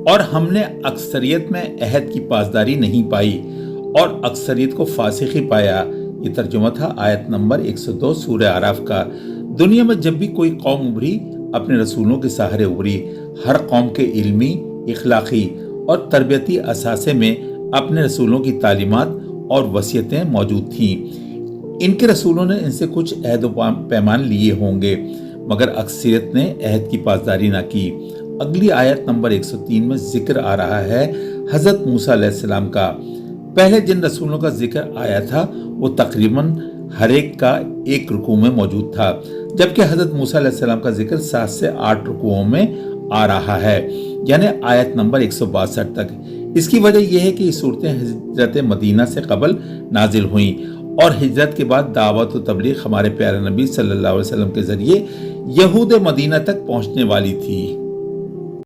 और हमने अक्सरियत में अहद की पासदारी नहीं पाई और अक्सरियत को फासिकी पाया। ये तर्जुमा था आयत नंबर 102 सूरह आराफ का। दुनिया में जब भी कोई कौम उभरी, अपने रसूलों के सहारे उभरी। हर कौम के इल्मी, इखलाकी और तरबियती असासे में अपने रसूलों की तालीमात और वसीयतें मौजूद थीं। इनके रसूलों ने इनसे कुछ अहद पैमान लिए होंगे, मगर अक्सरियत ने अहद की पासदारी न की। अगली आयत नंबर 103 में जिक्र आ रहा है हजरत मूसा अलैहिस्सलाम का। पहले जिन रसूलों का जिक्र आया था वो तकरीबन हर एक का एक रुकू में मौजूद था, जबकि हजरत मूसा अलैहिस्सलाम का जिक्र 7 से 8 रुकुओं में आ रहा है, यानी आयत नंबर 162 तक। इसकी वजह यह है कि ये सूरतें हिजरत मदीना से कबल नाजिल हुई और हिजरत के बाद दावत व तबलीग हमारे प्यारे नबी सल्लल्लाहु अलैहि वसल्लम के जरिए यहूद मदीना तक पहुंचने वाली थी।